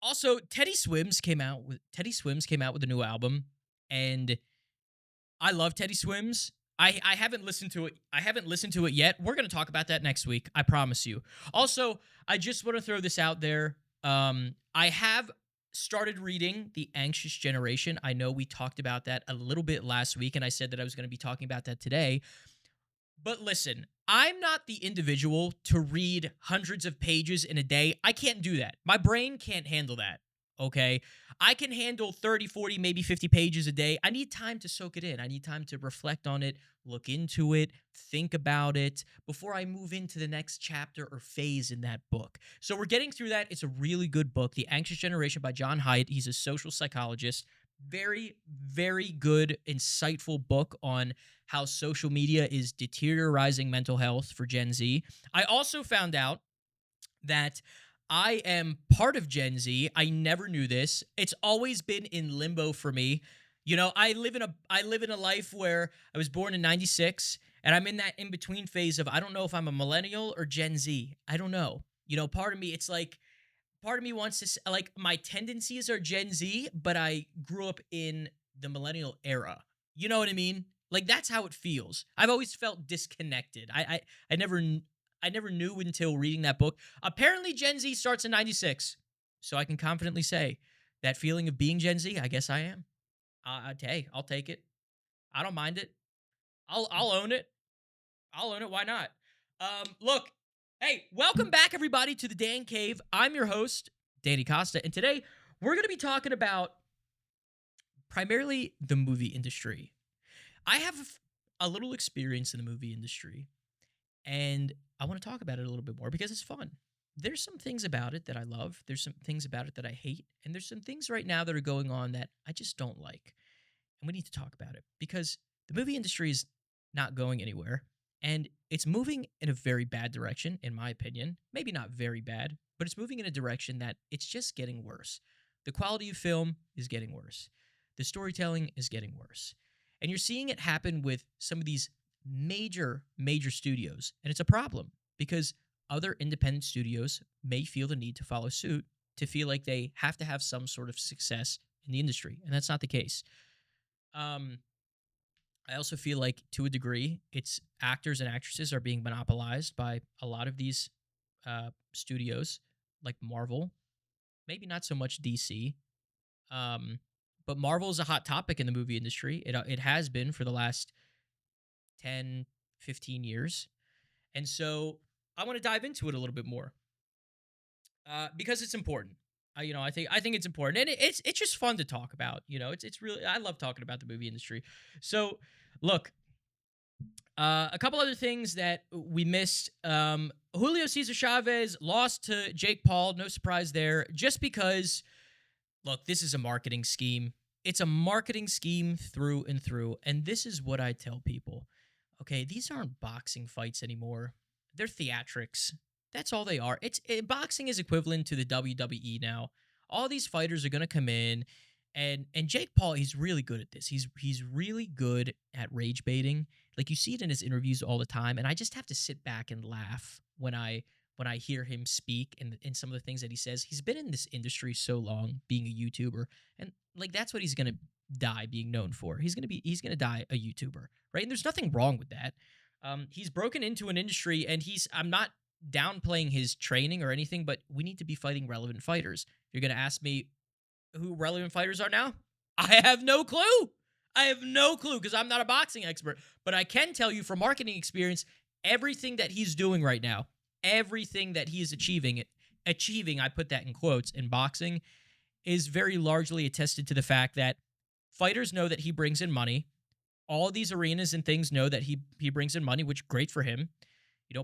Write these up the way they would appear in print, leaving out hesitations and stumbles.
Also, Teddy Swims came out with a new album, and I love Teddy Swims. I haven't listened to it. I haven't listened to it yet. We're gonna talk about that next week. I promise you. Also, I just want to throw this out there. I have started reading The Anxious Generation. I know we talked about that a little bit last week, and I said that I was going to be talking about that today. But listen, I'm not the individual to read hundreds of pages in a day. I can't do that. My brain can't handle that. Okay. I can handle 30, 40, maybe 50 pages a day. I need time to soak it in. I need time to reflect on it, look into it, think about it before I move into the next chapter or phase in that book. So we're getting through that. It's a really good book, The Anxious Generation by John Haidt. He's a social psychologist. Very, very good, insightful book on how social media is deteriorating mental health for Gen Z. I also found out that I am part of Gen Z. I never knew this. It's always been in limbo for me. I live in a life where I was born in 96 and I'm in that in between phase of I don't know if I'm a millennial or Gen Z. I don't know. Part of me it's like part of me wants to like my tendencies are Gen Z, but I grew up in the millennial era. You know what I mean? Like that's how it feels. I've always felt disconnected. I never knew until reading that book. Apparently, Gen Z starts in '96, so I can confidently say that feeling of being Gen Z. I guess I am. Hey, I'll take it. I don't mind it. I'll own it. I'll own it. Why not? Look, hey, welcome back, everybody, to the Dan Cave. I'm your host, Danny Costa, and today we're going to be talking about primarily the movie industry. I have a little experience in the movie industry, and I want to talk about it a little bit more because it's fun. There's some things about it that I love. There's some things about it that I hate, and there's some things right now that are going on that I just don't like. And we need to talk about it because the movie industry is not going anywhere and it's moving in a very bad direction, in my opinion. Maybe not very bad, but it's moving in a direction that it's just getting worse. The quality of film is getting worse, the storytelling is getting worse. And you're seeing it happen with some of these major, major studios. And it's a problem because other independent studios may feel the need to follow suit to feel like they have to have some sort of success in the industry. And that's not the case. Um, I also feel like, to a degree, it's actors and actresses are being monopolized by a lot of these studios, like Marvel. Maybe not so much DC, um, but Marvel is a hot topic in the movie industry. It has been for the last 10, 15 years, and so I want to dive into it a little bit more because it's important. I think it's important, and it's just fun to talk about. It's really I love talking about the movie industry. So, look, a couple other things that we missed. Julio Cesar Chavez lost to Jake Paul. No surprise there. Just because, look, this is a marketing scheme. It's a marketing scheme through and through. And this is what I tell people. Okay, these aren't boxing fights anymore. They're theatrics. That's all they are. Boxing is equivalent to the WWE now. All these fighters are gonna come in, and Jake Paul, he's really good at this. He's really good at rage baiting. Like you see it in his interviews all the time, and I just have to sit back and laugh when I hear him speak and in some of the things that he says. He's been in this industry so long, being a YouTuber, and like that's what he's gonna die being known for. He's gonna die a YouTuber, right? And there's nothing wrong with that. He's broken into an industry, and I'm not downplaying his training or anything, but we need to be fighting relevant fighters. You're gonna ask me who relevant fighters are now? I have no clue. I have no clue because I'm not a boxing expert, but I can tell you from marketing experience, everything that he's doing right now, everything that he is achieving, I put that in quotes, in boxing, is very largely attested to the fact that fighters know that he brings in money. All of these arenas and things know that he brings in money, which great for him.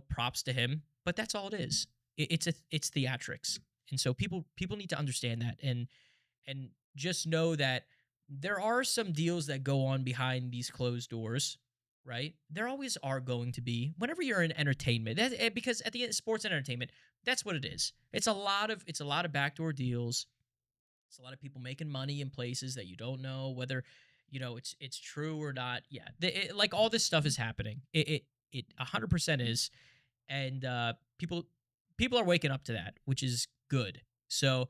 Props to him. But that's all it is. It's theatrics, and so people need to understand that and just know that there are some deals that go on behind these closed doors, right? There always are going to be whenever you're in entertainment. Because at the end, sports and entertainment, that's what it is. It's a lot of backdoor deals. It's a lot of people making money in places that you don't know whether it's true or not. Yeah, like all this stuff is happening. It 100% is, and people are waking up to that, which is good. So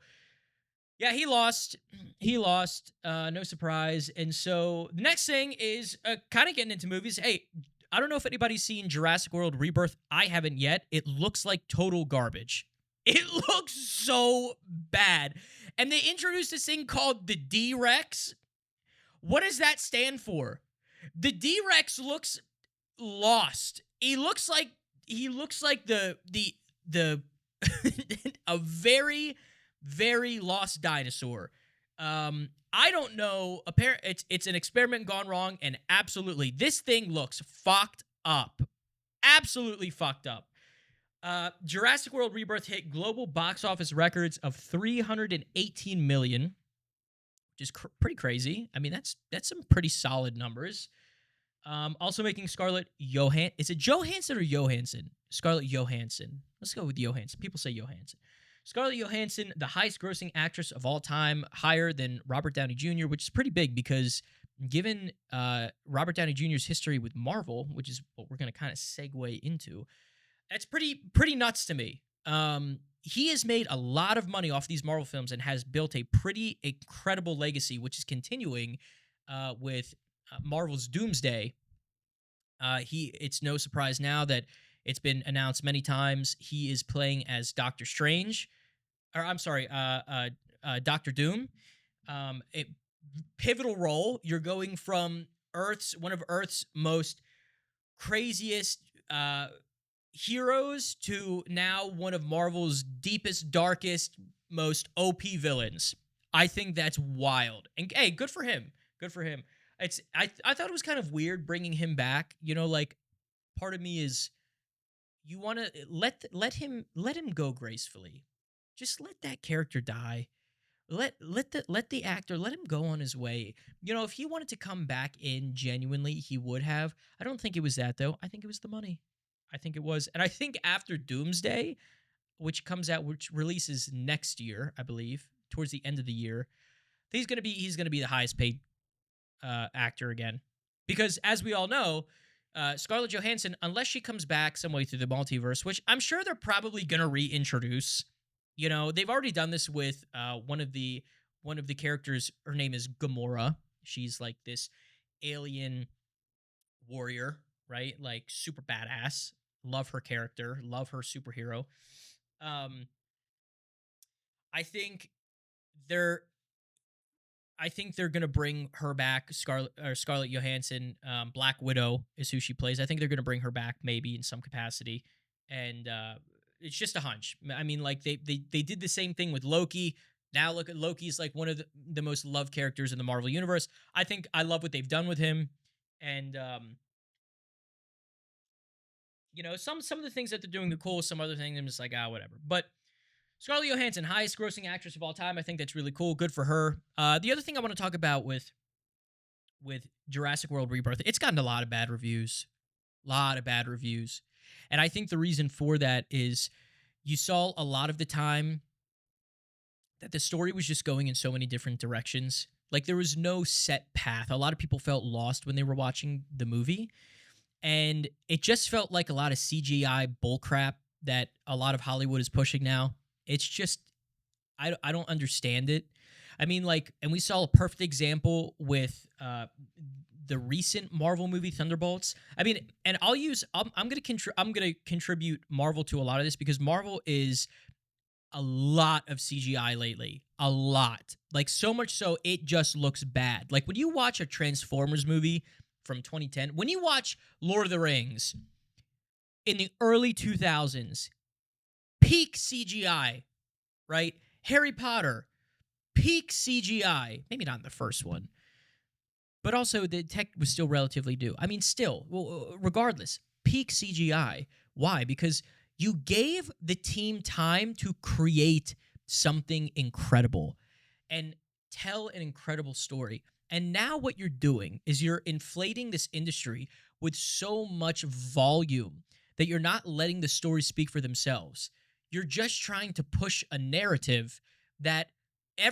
Yeah, he lost. He lost. No surprise. And so the next thing is kind of getting into movies. Hey, I don't know if anybody's seen Jurassic World Rebirth. I haven't yet. It looks like total garbage. It looks so bad. And they introduced this thing called the D-Rex. What does that stand for? The D-Rex looks lost. He looks like the a very very lost dinosaur. I don't know. It's an experiment gone wrong, and absolutely, this thing looks fucked up. Absolutely fucked up. Jurassic World Rebirth hit global box office records of 318 million, which is pretty crazy. I mean, that's some pretty solid numbers. Also making Scarlett Johansson. Is it Johansson or Johansson? Scarlett Johansson. Let's go with Johansson. People say Johansson. Scarlett Johansson, the highest grossing actress of all time, higher than Robert Downey Jr., which is pretty big because given Robert Downey Jr.'s history with Marvel, which is what we're going to kind of segue into, that's pretty nuts to me. He has made a lot of money off these Marvel films and has built a pretty incredible legacy, which is continuing with Marvel's Doomsday. It's no surprise now that it's been announced many times he is playing as Doctor Strange, or I'm sorry, Doctor Doom. A pivotal role. You're going from one of Earth's most craziest heroes to now one of Marvel's deepest, darkest, most OP villains. I think that's wild. And hey, good for him. Good for him. I thought it was kind of weird bringing him back. You know, like part of me is you want to let him go gracefully. Just let that character die. Let the actor let him go on his way. You know, if he wanted to come back in genuinely, he would have. I don't think it was that though. I think it was the money. I think it was. And I think after Doomsday, which releases next year, I believe, towards the end of the year, he's going to be the highest paid actor again. Because as we all know, Scarlett Johansson, unless she comes back some way through the multiverse, which I'm sure they're probably going to reintroduce. You know, they've already done this with one of the characters. Her name is Gamora. She's like this alien warrior, right? Like super badass. Love her character. Love her superhero. I think they're gonna bring her back. Scarlett Johansson, Black Widow is who she plays. I think they're gonna bring her back maybe in some capacity, and it's just a hunch. I mean, like they did the same thing with Loki. Now look at Loki's like one of the most loved characters in the Marvel universe. I love what they've done with him, and you know, some of the things that they're doing are cool. Some other things I'm just like, whatever. But Scarlett Johansson, highest grossing actress of all time. I think that's really cool. Good for her. The other thing I want to talk about with Jurassic World Rebirth, it's gotten a lot of bad reviews. And I think the reason for that is you saw a lot of the time that the story was just going in so many different directions. Like there was no set path. A lot of people felt lost when they were watching the movie. And it just felt like a lot of CGI bullcrap that a lot of Hollywood is pushing now. It's just, I don't understand it. I mean, like, and we saw a perfect example with the recent Marvel movie Thunderbolts. I mean, and I'm gonna contribute Marvel to a lot of this because Marvel is a lot of CGI lately. A lot. Like so much so it just looks bad. Like when you watch a Transformers movie from 2010, when you watch Lord of the Rings in the early 2000s, peak CGI, right? Harry Potter, peak CGI. Maybe not in the first one, but also the tech was still relatively new. I mean, still, regardless, peak CGI. Why? Because you gave the team time to create something incredible and tell an incredible story. And now what you're doing is you're inflating this industry with so much volume that you're not letting the stories speak for themselves. You're just trying to push a narrative that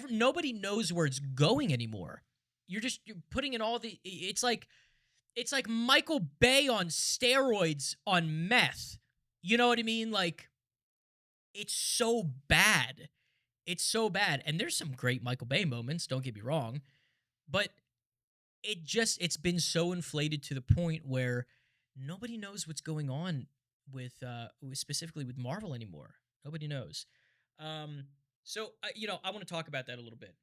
nobody knows where it's going anymore. You're putting in all the. It's like Michael Bay on steroids on meth. You know what I mean? Like, it's so bad. It's so bad. And there's some great Michael Bay moments, don't get me wrong, but it's been so inflated to the point where nobody knows what's going on specifically with Marvel anymore. Nobody knows. Um I want to talk about that a little bit.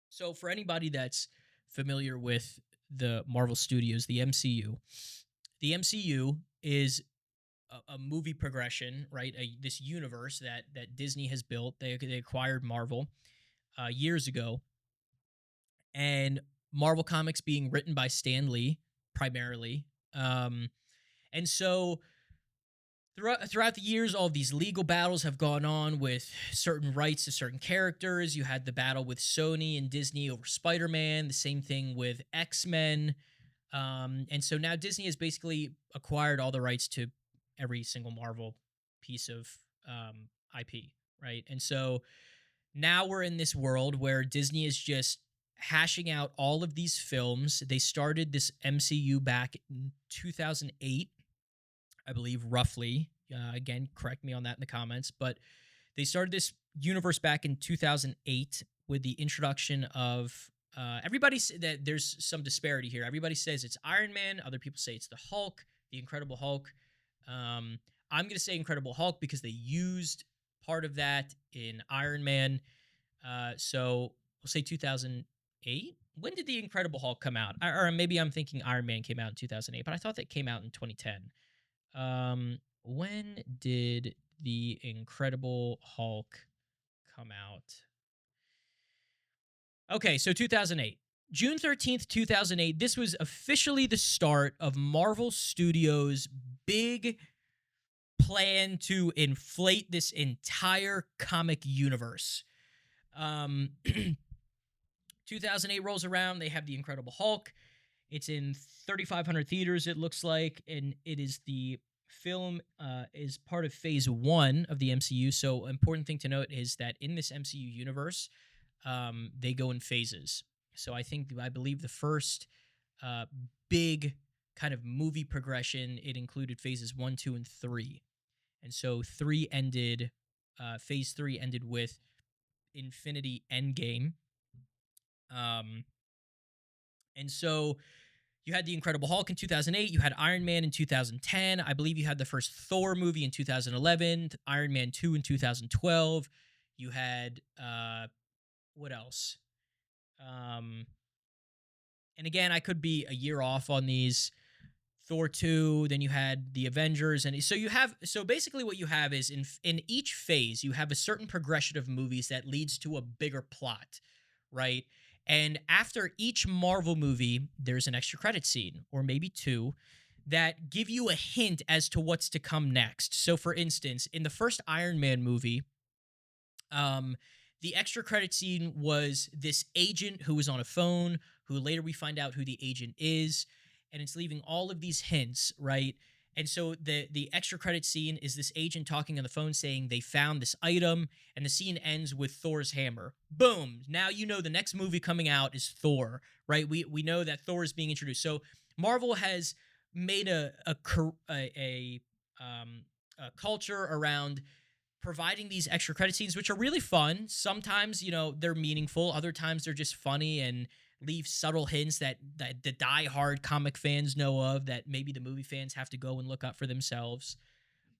So for anybody that's familiar with the Marvel Studios, the MCU is a movie progression, right? This universe that Disney has built. They acquired Marvel years ago, and Marvel Comics being written by Stan Lee primarily. Um, and so throughout the years, all of these legal battles have gone on with certain rights to certain characters. You had the battle with Sony and Disney over Spider-Man. The same thing with X-Men. And so now Disney has basically acquired all the rights to every single Marvel piece of IP, right? And so now we're in this world where Disney is just hashing out all of these films. They started this MCU back in 2008, I believe, roughly. Again, correct me on that in the comments, but they started this universe back in 2008 with the introduction of that there's some disparity here. Everybody says it's Iron Man. Other people say it's the Hulk, the Incredible Hulk. I'm going to say Incredible Hulk because they used part of that in Iron Man. So we'll say 2008. When did the Incredible Hulk come out? Or maybe I'm thinking Iron Man came out in 2008, but I thought that came out in 2010. When did the Incredible Hulk come out? Okay, so 2008. June 13th, 2008. This was officially the start of Marvel Studios' big plan to inflate this entire comic universe. 2008 rolls around. They have the Incredible Hulk. It's in 3,500 theaters, it looks like, and it is the film is part of phase 1 of the MCU. So important thing to note is that in this MCU universe, they go in phases. So I believe the first big kind of movie progression, it included phases 1, 2, and 3. And so phase 3 ended with Infinity Endgame. And so you had the Incredible Hulk in 2008. You had Iron Man in 2010. I believe you had the first Thor movie in 2011. Iron Man 2 in 2012. You had what else? And again, I could be a year off on these. Thor 2, then you had the Avengers, and so basically what you have is in each phase you have a certain progression of movies that leads to a bigger plot, right? And after each Marvel movie, there's an extra credit scene, or maybe two, that give you a hint as to what's to come next. So for instance, in the first Iron Man movie, the extra credit scene was this agent who was on a phone, who later we find out who the agent is, and it's leaving all of these hints, right? And so the extra credit scene is this agent talking on the phone saying they found this item, and the scene ends with Thor's hammer. Boom! Now you know the next movie coming out is Thor, right? We know that Thor is being introduced. So Marvel has made a culture around providing these extra credit scenes, which are really fun. Sometimes, they're meaningful. Other times they're just funny and leave subtle hints that the die-hard comic fans know of that maybe the movie fans have to go and look up for themselves.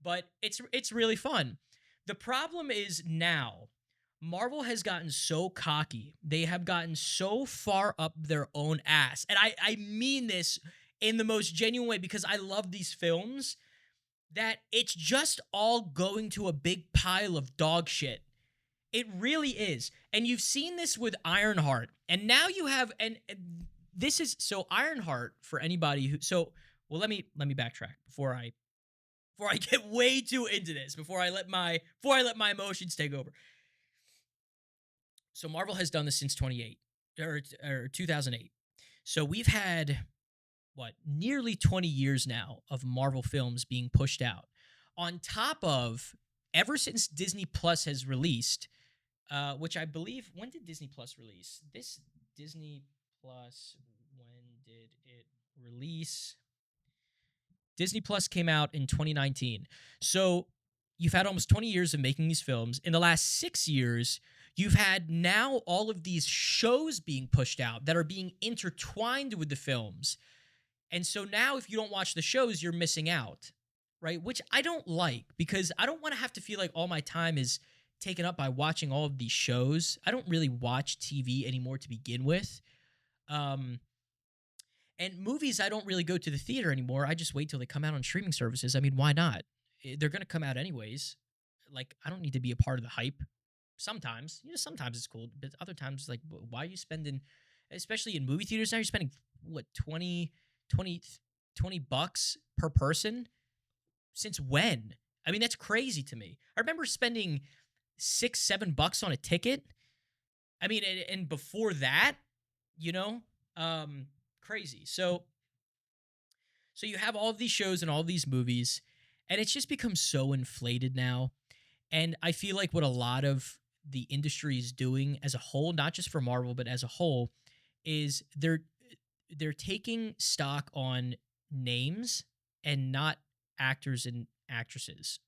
But it's really fun. The problem is now, Marvel has gotten so cocky. They have gotten so far up their own ass. And I mean this in the most genuine way because I love these films, that it's just all going to a big pile of dog shit. It really is. And you've seen this with Ironheart. And now you have, and this is, so Ironheart, for anybody who, let me backtrack before I get way too into this, before I let my emotions take over. So Marvel has done this since 2008. So we've had, nearly 20 years now of Marvel films being pushed out. On top of, ever since Disney Plus has released, which I believe, when did Disney Plus release? This Disney Plus, when did it release? Disney Plus came out in 2019. So you've had almost 20 years of making these films. In the last 6 years, You've had now all of these shows being pushed out that are being intertwined with the films. And so now if you don't watch the shows, you're missing out, right? Which I don't like because I don't want to have to feel like all my time is taken up by watching all of these shows. I don't really watch TV anymore to begin with. Um, and movies, I don't really go to the theater anymore. I just wait till they come out on streaming services. I mean, why not? They're going to come out anyways. Like, I don't need to be a part of the hype. Sometimes, sometimes it's cool, but other times, like, why are you spending, especially in movie theaters now, you're spending, what, 20 bucks per person? Since when? I mean, that's crazy to me. I remember spending $6-7 on a ticket. I mean, and before that, you know, crazy. So you have all of these shows and all of these movies, and it's just become so inflated now. And I feel like what a lot of the industry is doing as a whole, not just for Marvel, but as a whole, is they're taking stock on names and not actors and actresses,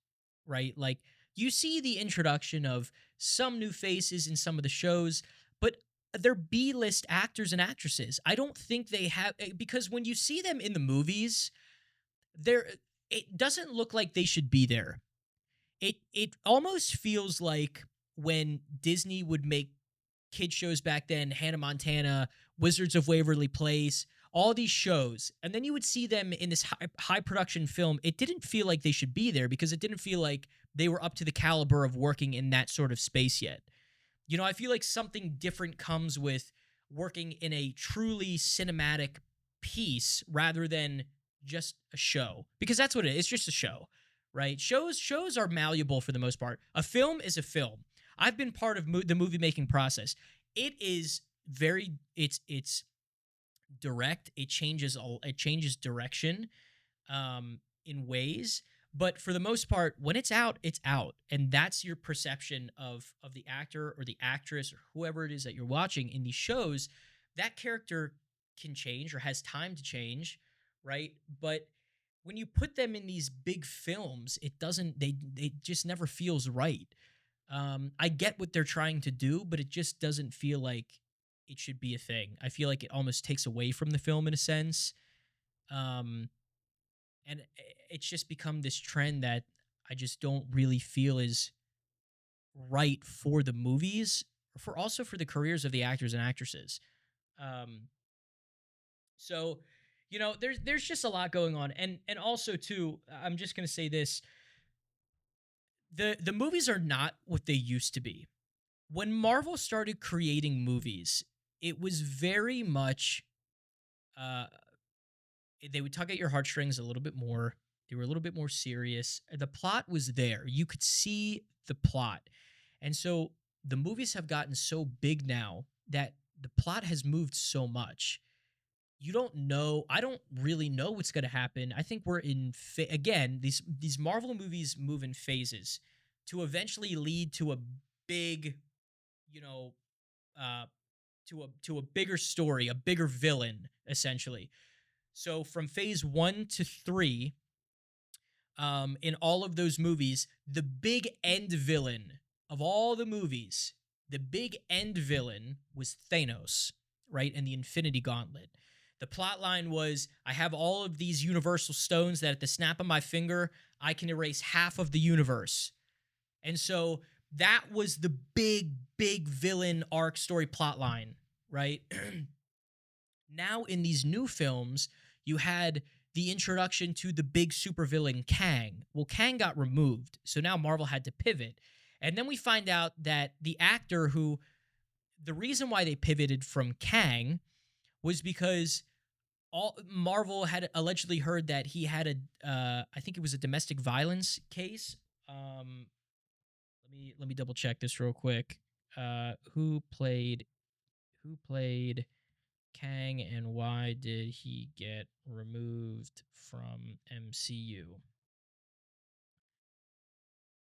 right? Like, you see the introduction of some new faces in some of the shows, but they're B-list actors and actresses. I don't think they have, because when you see them in the movies, it doesn't look like they should be there. It almost feels like when Disney would make kid shows back then, Hannah Montana, Wizards of Waverly Place, all these shows, and then you would see them in this high production film. It didn't feel like they should be there because it didn't feel like they were up to the caliber of working in that sort of space yet. I feel like something different comes with working in a truly cinematic piece rather than just a show, because that's what it is. It's just a show, right? Shows are malleable for the most part. A film is a film. I've been part of the movie making process. It is it's direct. It changes direction in ways, but for the most part, when it's out, and that's your perception of the actor or the actress or whoever it is that you're watching in these shows. That character can change or has time to change, right? But when you put them in these big films, it doesn't. They just never feels right. I get what they're trying to do, but it just doesn't feel like it should be a thing. I feel like it almost takes away from the film in a sense. And it's just become this trend that I just don't really feel is right for the movies, or for the careers of the actors and actresses. So, there's just a lot going on, and also too, I'm just gonna say this: the movies are not what they used to be. When Marvel started creating movies, it was very much uh, they would tug at your heartstrings a little bit more. They were a little bit more serious. The plot was there. You could see the plot. And so the movies have gotten so big now that the plot has moved so much. You don't know. I don't really know what's going to happen. I think we're in again, these Marvel movies move in phases to eventually lead to a big, you know, to a bigger story, a bigger villain, essentially. So from phase 1 to 3, in all of those movies, the big end villain of all the movies, the big end villain was Thanos, right? And the Infinity Gauntlet. The plot line was, I have all of these universal stones that at the snap of my finger, I can erase half of the universe. And so that was the big villain arc story plot line, right? Now in these new films, you had the introduction to the big supervillain Kang. Well, Kang got removed, so now Marvel had to pivot. And then we find out that the actor the reason why they pivoted from Kang was because Marvel had allegedly heard that he had I think it was a domestic violence case. Let me double check this real quick. Who played Kang, and why did he get removed from MCU?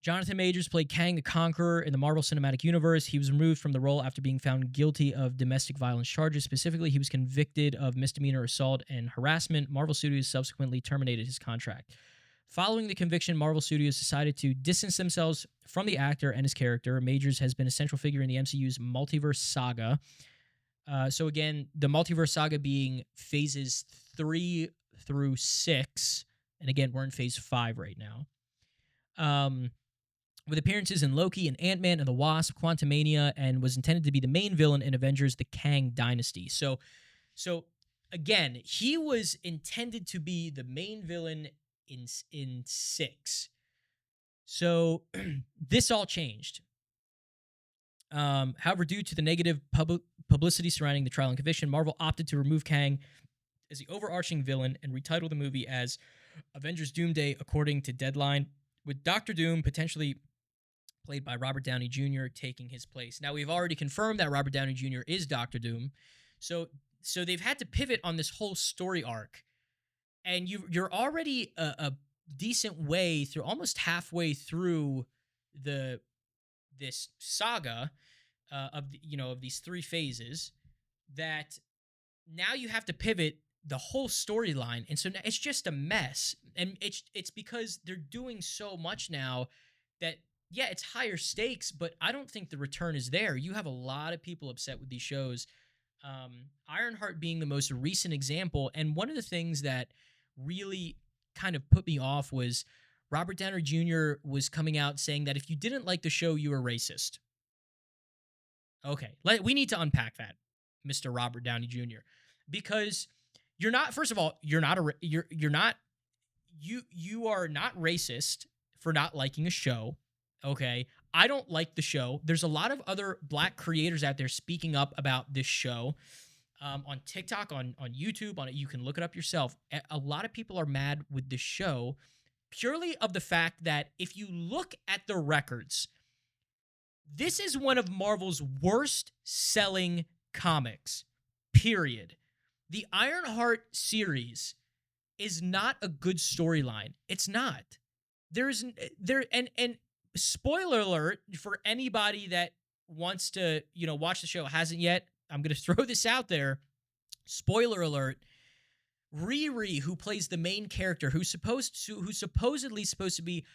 Jonathan Majors played Kang the Conqueror in the Marvel Cinematic Universe. He was removed from the role after being found guilty of domestic violence charges. Specifically, he was convicted of misdemeanor assault and harassment. Marvel Studios subsequently terminated his contract. Following the conviction, Marvel Studios decided to distance themselves from the actor and his character. Majors has been a central figure in the MCU's multiverse saga. So again, the multiverse saga being phases 3 through 6, and again, we're in phase 5 right now. With appearances in Loki and Ant-Man and the Wasp, Quantumania, and was intended to be the main villain in Avengers: The Kang Dynasty. So again, he was intended to be the main villain in 6. So this all changed. However, due to the negative publicity surrounding the trial and conviction, Marvel opted to remove Kang as the overarching villain and retitle the movie as Avengers Doomsday, according to Deadline, with Doctor Doom potentially played by Robert Downey Jr. taking his place. Now, we've already confirmed that Robert Downey Jr. is Doctor Doom, so they've had to pivot on this whole story arc, and you're already a decent way through, almost halfway through this saga of these 3 phases, that now you have to pivot the whole storyline, and so now it's just a mess. And it's because they're doing so much now that, yeah, it's higher stakes, but I don't think the return is there. You have a lot of people upset with these shows. Ironheart being the most recent example, and one of the things that really kind of put me off was Robert Downey Jr. was coming out saying that if you didn't like the show, you were racist. Okay, we need to unpack that, Mr. Robert Downey Jr., because you're not. First of all, you are not racist for not liking a show. Okay, I don't like the show. There's a lot of other Black creators out there speaking up about this show. On TikTok, on YouTube, you can look it up yourself. A lot of people are mad with the show purely of the fact that if you look at the records, this is one of Marvel's worst selling comics, period. The Ironheart series is not a good storyline. It's not. And spoiler alert for anybody that wants to, watch the show, hasn't yet. I'm going to throw this out there. Spoiler alert. Riri, who plays the main character, who's supposedly supposed to be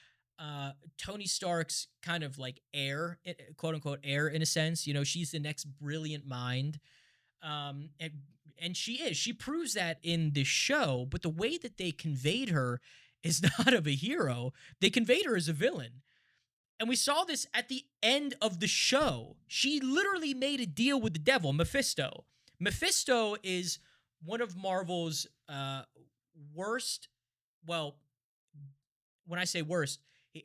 Tony Stark's kind of like heir, quote unquote heir, in a sense. She's the next brilliant mind. And she is. She proves that in this show, but the way that they conveyed her is not of a hero. They conveyed her as a villain. And we saw this at the end of the show. She literally made a deal with the devil, Mephisto. Mephisto is one of Marvel's worst, well, when I say worst,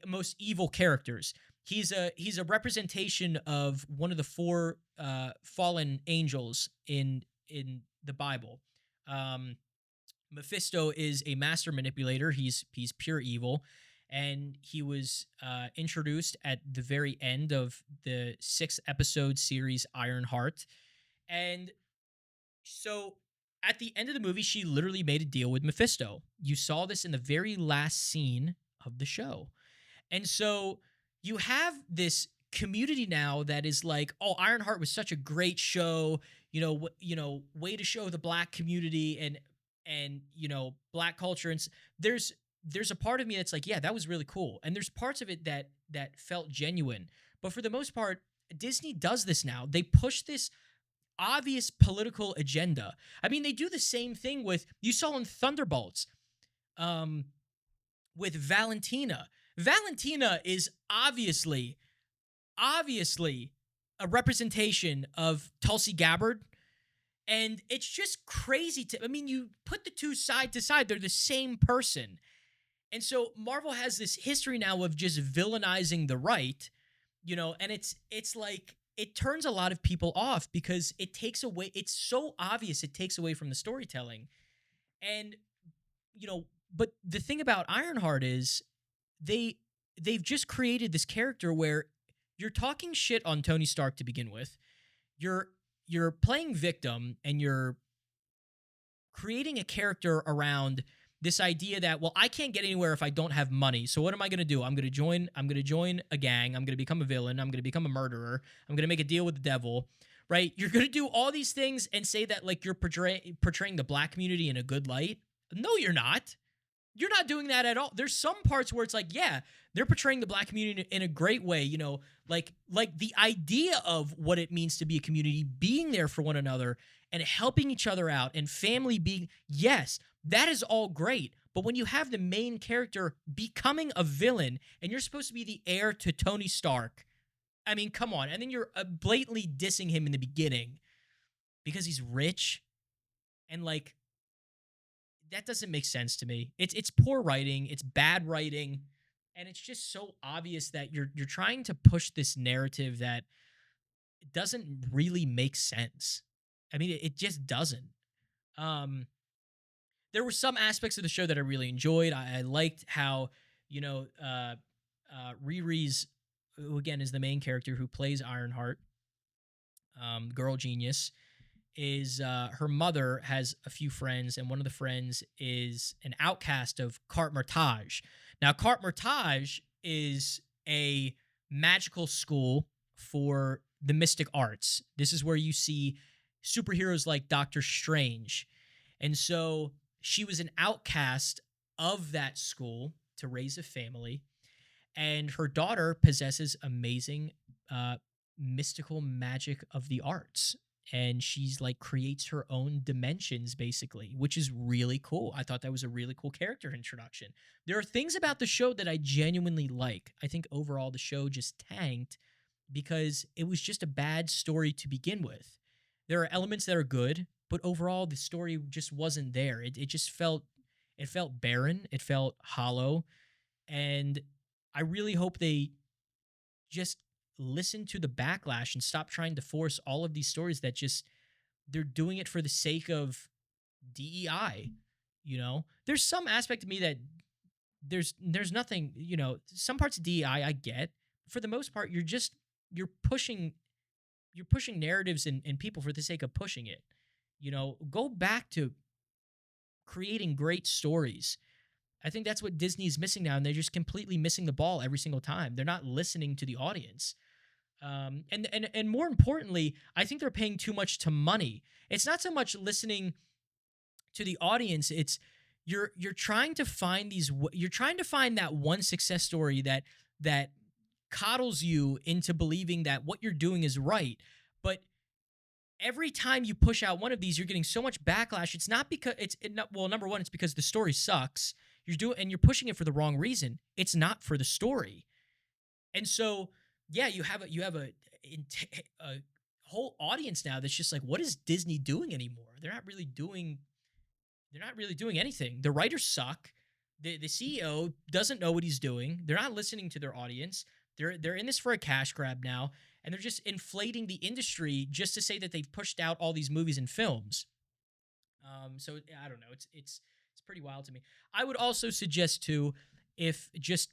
most evil characters. He's a representation of one of the 4 fallen angels in the Bible. Mephisto is a master manipulator. He's pure evil. And he was introduced at the very end of the 6-episode series Ironheart. And so at the end of the movie, she literally made a deal with Mephisto. You saw this in the very last scene of the show. And so you have this community now that is like, oh, Ironheart was such a great show, way to show the Black community and Black culture. And there's a part of me that's like, yeah, that was really cool. And there's parts of it that felt genuine. But for the most part, Disney does this now. They push this obvious political agenda. I mean, they do the same thing you saw in Thunderbolts with Valentina. Valentina is obviously a representation of Tulsi Gabbard. And it's just crazy you put the two side to side, they're the same person. And so Marvel has this history now of just villainizing the right, and it's like, it turns a lot of people off because it takes away, it's so obvious it takes away from the storytelling. And, but the thing about Ironheart is they've just created this character where you're talking shit on Tony Stark to begin with. You're playing victim, and you're creating a character around this idea that, well, I can't get anywhere if I don't have money. So what am I going to do? I'm going to join a gang. I'm going to become a villain. I'm going to become a murderer. I'm going to make a deal with the devil, right? You're going to do all these things and say that like you're portraying the Black community in a good light. No, you're not. You're not doing that at all. There's some parts where it's like, yeah, they're portraying the black community in a great way, like the idea of what it means to be a community, being there for one another and helping each other out and family being, yes, that is all great. But when you have the main character becoming a villain and you're supposed to be the heir to Tony Stark, I mean, come on. And then you're blatantly dissing him in the beginning because he's rich and like that doesn't make sense to me. It's poor writing, it's bad writing, and it's just so obvious that you're trying to push this narrative that doesn't really make sense. I mean, it just doesn't. Um, there were some aspects of the show that I really enjoyed. I liked how Riri's, who again is the main character who plays Ironheart, girl genius, is her mother has a few friends, and one of the friends is an outcast of Carte Mertage. Now, Carte Mertage is a magical school for the mystic arts. This is where you see superheroes like Doctor Strange. And so she was an outcast of that school to raise a family. And her daughter possesses amazing mystical magic of the arts, and she's like creates her own dimensions basically, which is really cool. I thought that was a really cool character introduction. There are things about the show that I genuinely like. I think overall the show just tanked because it was just a bad story to begin with. There are elements that are good, but overall the story just wasn't there. It just felt barren, it felt hollow, and I really hope they just listen to the backlash and stop trying to force all of these stories that just they're doing it for the sake of DEI. There's some aspect of me that there's nothing, some parts of DEI I get. For the most part, you're pushing narratives and people for the sake of pushing it. Go back to creating great stories. I think that's what Disney's missing now, and they're just completely missing the ball every single time. They're not listening to the audience. And more importantly, I think they're paying too much to money. It's not so much listening to the audience. It's you're trying to find that one success story that coddles you into believing that what you're doing is right. But every time you push out one of these, you're getting so much backlash. It's not because well, number one, it's because the story sucks. You're pushing it for the wrong reason. It's not for the story. And so, yeah, you have a whole audience now that's just like, what is Disney doing anymore? They're not really doing anything. The writers suck. The CEO doesn't know what he's doing. They're not listening to their audience. They're in this for a cash grab now, and they're just inflating the industry just to say that they've pushed out all these movies and films. So I don't know. It's pretty wild to me. I would also suggest too, if just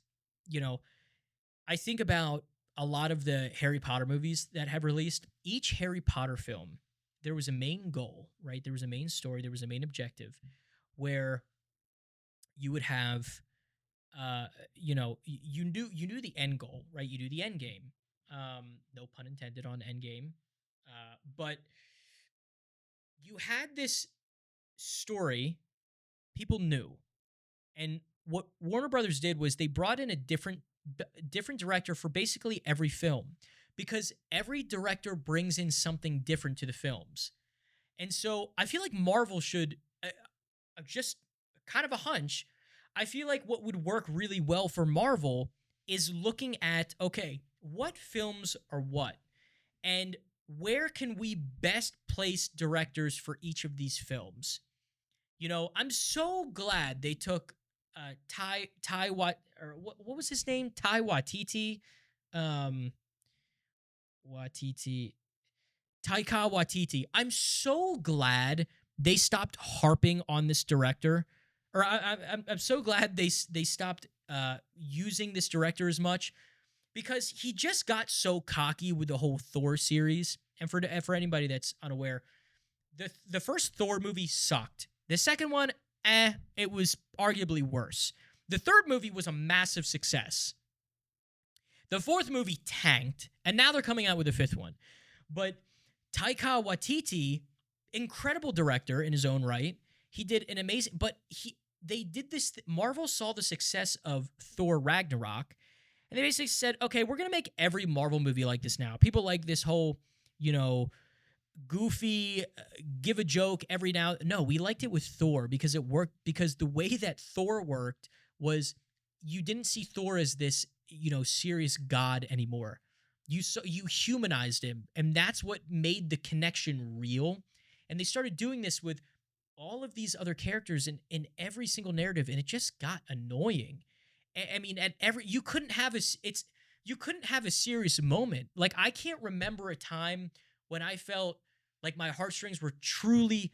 I think about a lot of the Harry Potter movies that have released. Each Harry Potter film, there was a main goal, right? There was a main story, there was a main objective, where you would have, you knew the end goal, right? You knew the end game. No pun intended on end game, but you had this story people knew, and what Warner Brothers did was they brought in a different director for basically every film, because every director brings in something different to the films. And so I feel like Marvel should just kind of a hunch. I feel like what would work really well for Marvel is looking at, okay, what films are what? And where can we best place directors for each of these films? I'm so glad they took what was his name? Waititi, Waititi, Taika Waititi. I'm so glad they stopped harping on this director, or I'm so glad they stopped using this director as much, because he just got so cocky with the whole Thor series. And for anybody that's unaware, the first Thor movie sucked. The second one, it was arguably worse. The third movie was a massive success. The fourth movie tanked, and now they're coming out with a fifth one. But Taika Waititi, incredible director in his own right. He did an amazing, but they did this. Marvel saw the success of Thor Ragnarok, and they basically said, okay, we're going to make every Marvel movie like this now. People like this whole, you know, goofy, give a joke every now. No, we liked it with Thor because it worked, because the way that Thor worked was you didn't see Thor as this, serious god anymore. You humanized him, and that's what made the connection real. And they started doing this with all of these other characters in every single narrative, and it just got annoying. I mean, at every you couldn't have a serious moment. Like, I can't remember a time when I felt like my heartstrings were truly.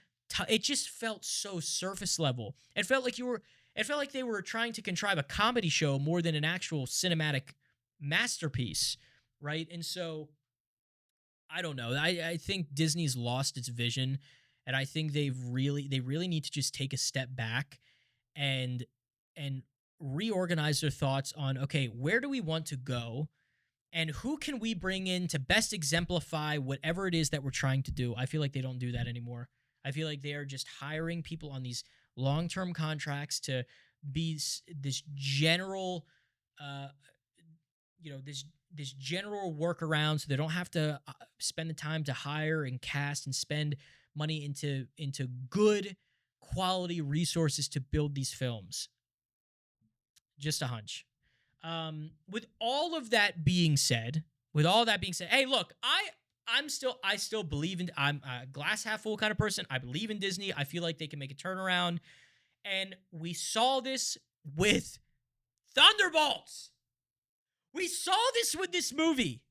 It just felt so surface level. It felt like It felt like they were trying to contrive a comedy show more than an actual cinematic masterpiece, right? And so I don't know. I think Disney's lost its vision, and I think they really need to just take a step back and and reorganize their thoughts on, okay, where do we want to go, and who can we bring in to best exemplify whatever it is that we're trying to do. I feel like they don't do that anymore. I feel like they are just hiring people on these long-term contracts to be this general uh this general workaround, so they don't have to spend the time to hire and cast and spend money into good quality resources to build these films. Just a hunch. With all of that being said, hey, look, I still believe in. I'm a glass half full kind of person. I believe in Disney. I feel like they can make a turnaround, and we saw this with Thunderbolts. We saw this with this movie.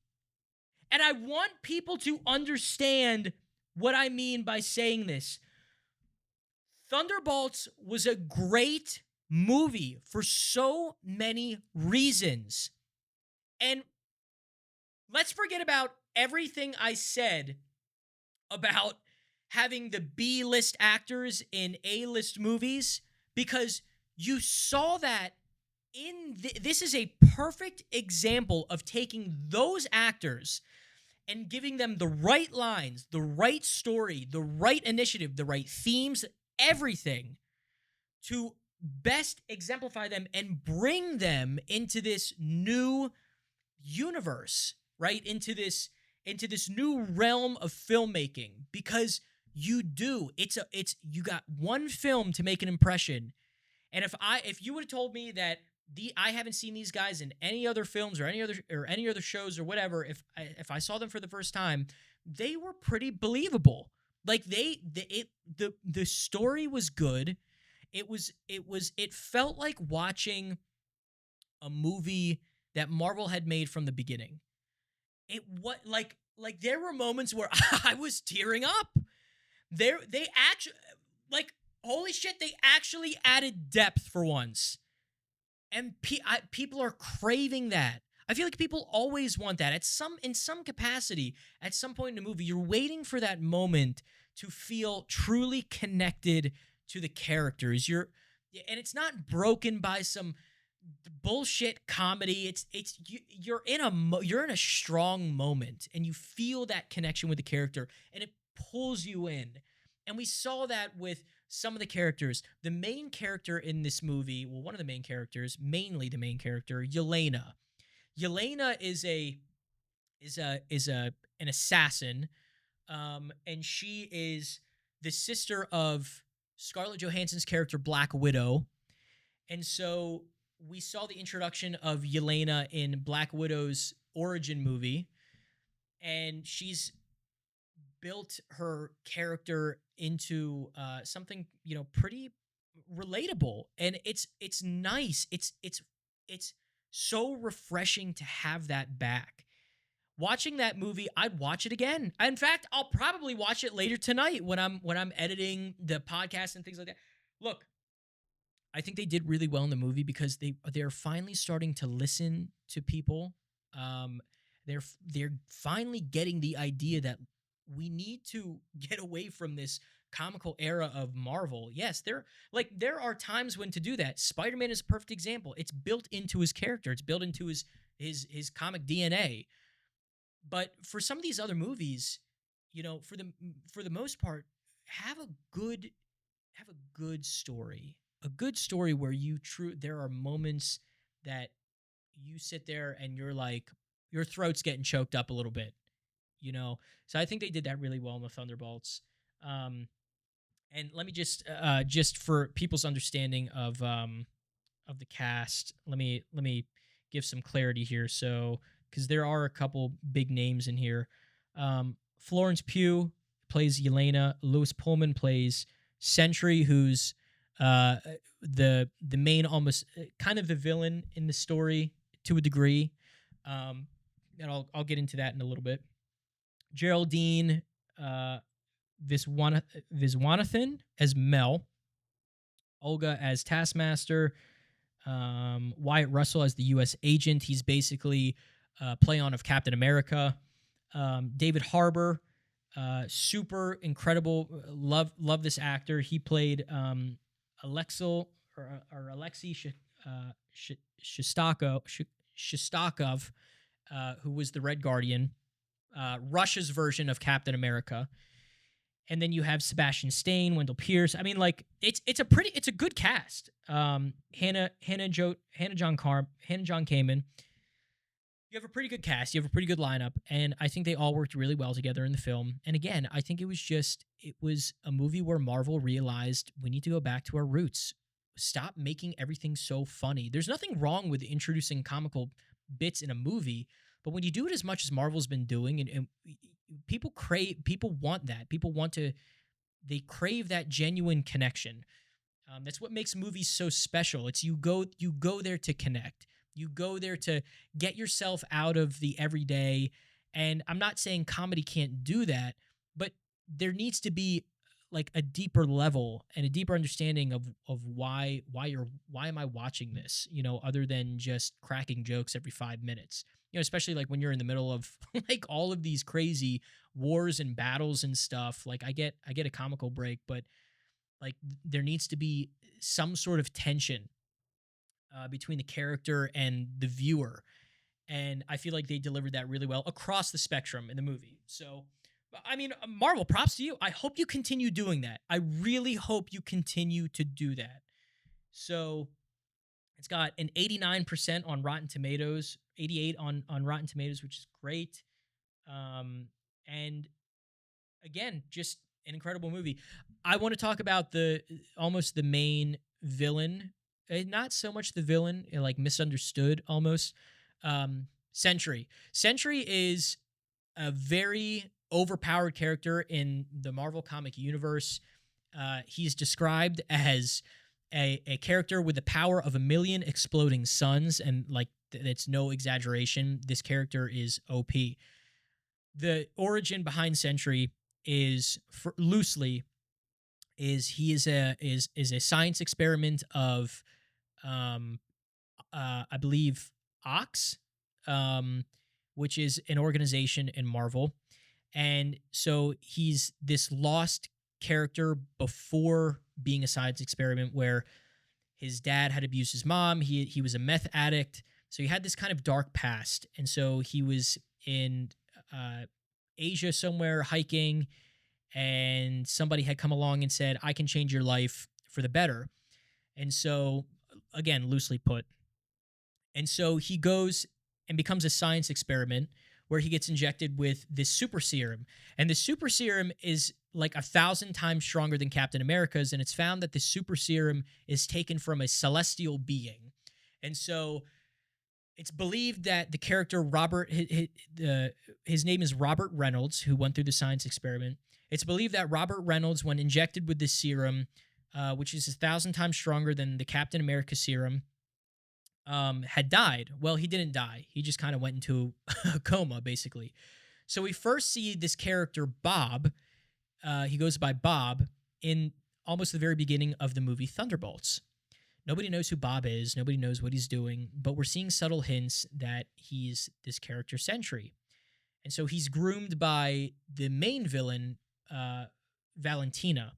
And I want people to understand what I mean by saying this. Thunderbolts was a great movie for so many reasons. And let's forget about everything I said about having the B-list actors in A-list movies, because you saw that this is a perfect example of taking those actors and giving them the right lines, the right story, the right initiative, the right themes, everything to best exemplify them and bring them into this new universe, right? Into this new realm of filmmaking, because you got one film to make an impression. And if you would have told me that I haven't seen these guys in any other films or any other shows or whatever, if I saw them for the first time, they were pretty believable. Like the story was good. It felt like watching a movie that Marvel had made from the beginning. There were moments where I was tearing up. They actually, like, holy shit, they actually added depth for once. And people are craving that. I feel like people always want that in some capacity. At some point in the movie, you're waiting for that moment to feel truly connected to the characters. And it's not broken by some bullshit comedy. You're in a strong moment, and you feel that connection with the character, and it pulls you in. And we saw that with some of the characters. The main character in this movie, well, one of the main characters, mainly the main character, Yelena. Yelena is an assassin, and she is the sister of Scarlett Johansson's character Black Widow. And so we saw the introduction of Yelena in Black Widow's origin movie, and she's built her character into something pretty relatable, and it's nice. It's so refreshing to have that back. Watching that movie, I'd watch it again. In fact, I'll probably watch it later tonight when I'm editing the podcast and things like that. Look, I think they did really well in the movie because they're finally starting to listen to people. Um, they're finally getting the idea that we need to get away from this comical era of Marvel. Yes, there are times when to do that. Spider-Man is a perfect example. It's built into his character. It's built into his comic DNA. But for some of these other movies, for the most part, have a good story. a good story where there are moments that you sit there and you're like your throat's getting choked up a little bit, you know. So I think they did that really well in the Thunderbolts. Um, and let me just for people's understanding of the cast, let me give some clarity here. So because there are a couple big names in here, Florence Pugh plays Yelena. Lewis Pullman plays Sentry, who's uh, the main, almost kind of the villain in the story to a degree. Um, and I'll get into that in a little bit. Geraldine uh, Viswanathan as Mel, Olga as Taskmaster, Wyatt Russell as the U.S. agent. He's basically a play on of Captain America. David Harbour, super incredible. Love this actor. He played Alexel or Alexei Shostakov, who was the Red Guardian, Russia's version of Captain America. And then you have Sebastian Stain, Wendell Pierce. I mean, like it's a good cast. Hannah John Kamen. You have a pretty good cast. You have a pretty good lineup, and I think they all worked really well together in the film. And again, I think it was a movie where Marvel realized we need to go back to our roots. Stop making everything so funny. There's nothing wrong with introducing comical bits in a movie, but when you do it as much as Marvel's been doing, and people want that. They crave that genuine connection. That's what makes movies so special. It's you go there to connect. You go there to get yourself out of the everyday. And I'm not saying comedy can't do that, but there needs to be like a deeper level and a deeper understanding of why am I watching this? Other than just cracking jokes every 5 minutes. Especially like when you're in the middle of like all of these crazy wars and battles and stuff. Like I get a comical break, but like there needs to be some sort of tension between the character and the viewer, and I feel like they delivered that really well across the spectrum in the movie. So, I mean, Marvel, props to you. I hope you continue doing that. I really hope you continue to do that. So, it's got an 89% on Rotten Tomatoes, 88 on Rotten Tomatoes, which is great. And again, just an incredible movie. I want to talk about the almost the main villain, not so much the villain, like misunderstood almost. Sentry. Sentry is a very overpowered character in the Marvel comic universe. He's described as a character with the power of a million exploding suns, and like it's no exaggeration. This character is OP. The origin behind Sentry is loosely is he is a science experiment of I believe Ox, um which is an organization in Marvel. And so he's this lost character before being a science experiment where his dad had abused his mom. He was a meth addict. So he had this kind of dark past. And so he was in uh, Asia somewhere hiking, and somebody had come along and said, I can change your life for the better. And so, again, loosely put. And so he goes and becomes a science experiment where he gets injected with this super serum. And the super serum is like 1,000 times stronger than Captain America's. And it's found that the super serum is taken from a celestial being. And so it's believed that the character his name is Robert Reynolds, who went through the science experiment. It's believed that Robert Reynolds, when injected with this serum, which is 1,000 times stronger than the Captain America serum, had died. Well, he didn't die. He just kind of went into a coma, basically. So we first see this character, Bob. He goes by Bob in almost the very beginning of the movie Thunderbolts. Nobody knows who Bob is. Nobody knows what he's doing, but we're seeing subtle hints that he's this character Sentry. And so he's groomed by the main villain, Valentina.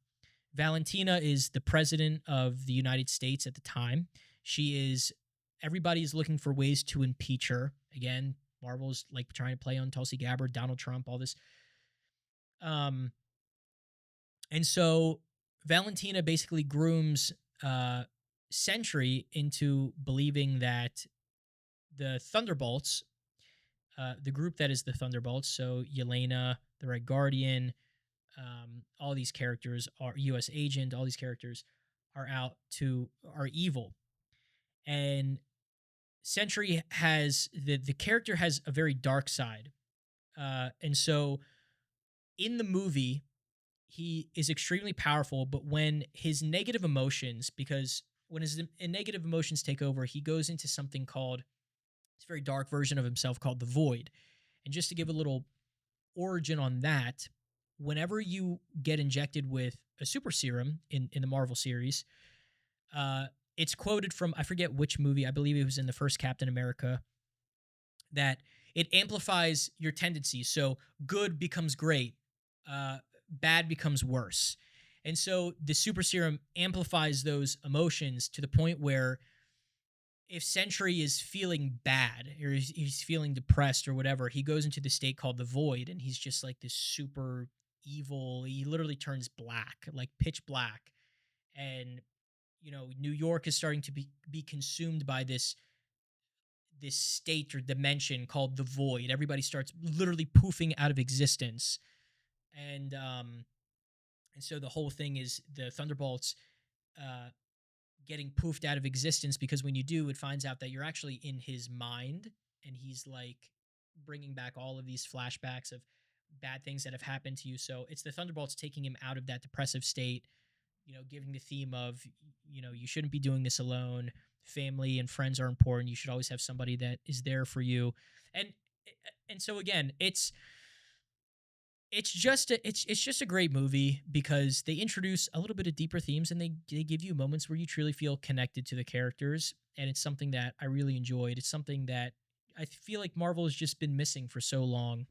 Valentina is the president of the United States at the time. Everybody is looking for ways to impeach her. Again, Marvel's like trying to play on Tulsi Gabbard, Donald Trump, all this. And so Valentina basically grooms Sentry into believing that the Thunderbolts, the group that is the Thunderbolts, so Yelena, the Red Guardian, all these characters are U.S. Agent, all these characters are evil, and Sentry has the character has a very dark side, and so in the movie he is extremely powerful, but when his negative emotions, because when his negative emotions take over, he goes into something called, it's a very dark version of himself called the Void. And just to give a little origin on that, whenever you get injected with a super serum in the Marvel series, it's quoted from, I forget which movie, I believe it was in the first Captain America, that it amplifies your tendencies. So good becomes great, bad becomes worse. And so the super serum amplifies those emotions to the point where if Sentry is feeling bad or he's feeling depressed or whatever, he goes into the state called the Void, and he's just like this super evil. He literally turns black, like pitch black. And, New York is starting to be consumed by this state or dimension called the Void. Everybody starts literally poofing out of existence. And so the whole thing is the Thunderbolts uh, getting poofed out of existence, because when you do, it finds out that you're actually in his mind, and he's like bringing back all of these flashbacks of bad things that have happened to you. So it's the Thunderbolts taking him out of that depressive state, giving the theme of, you shouldn't be doing this alone. Family and friends are important. You should always have somebody that is there for you. And so again, it's just a great movie because they introduce a little bit of deeper themes, and they give you moments where you truly feel connected to the characters, and it's something that I really enjoyed. It's something that I feel like Marvel has just been missing for so long.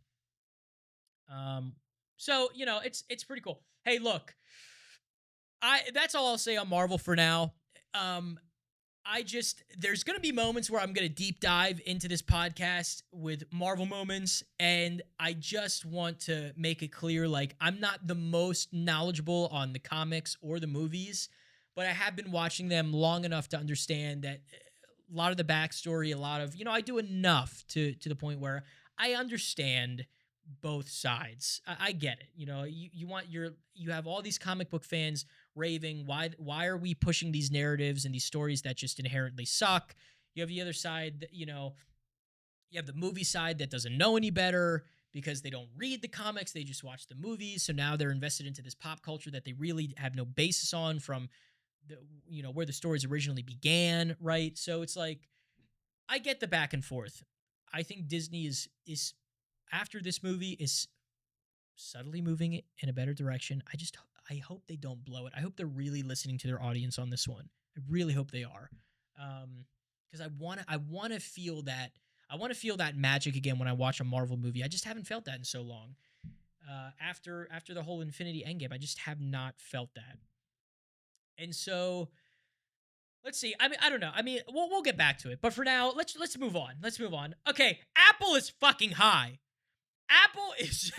So it's pretty cool. Hey, look, that's all I'll say on Marvel for now. There's going to be moments where I'm going to deep dive into this podcast with Marvel moments, and I just want to make it clear, like, I'm not the most knowledgeable on the comics or the movies, but I have been watching them long enough to understand that a lot of the backstory, a lot of, I do enough to the point where I understand both sides. I get it. You have all these comic book fans raving, why are we pushing these narratives and these stories that just inherently suck? You have the other side that, you have the movie side that doesn't know any better because they don't read the comics, they just watch the movies. So now they're invested into this pop culture that they really have no basis on from where the stories originally began, right? So it's like, I get the back and forth. I think Disney is after this movie is subtly moving it in a better direction. I hope they don't blow it. I hope they're really listening to their audience on this one. I really hope they are, because I want to feel that. I want to feel that magic again when I watch a Marvel movie. I just haven't felt that in so long. After the whole Infinity Endgame, I just have not felt that. And so, let's see. I mean, I don't know. I mean, we'll get back to it. But for now, let's move on. Let's move on. Okay, Apple is fucking high. Apple is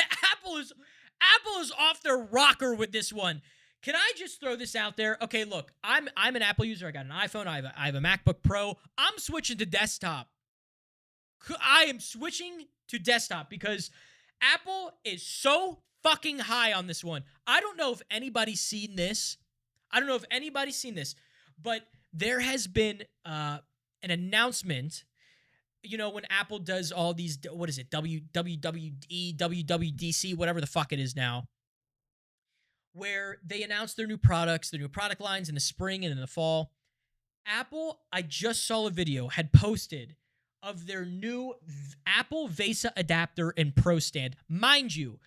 Apple is off their rocker with this one. Can I just throw this out there? Okay, look, I'm an Apple user. I got an iPhone. I have a MacBook Pro. I'm switching to desktop. I am switching to desktop because Apple is so fucking high on this one. I don't know if anybody's seen this. But there has been an announcement. When Apple does all these, what is it, WWDC, WWDC, whatever the fuck it is now, where they announce their new products, their new product lines in the spring and in the fall. Apple, I just saw a video, had posted of their new Apple VESA adapter and Pro stand. Mind you,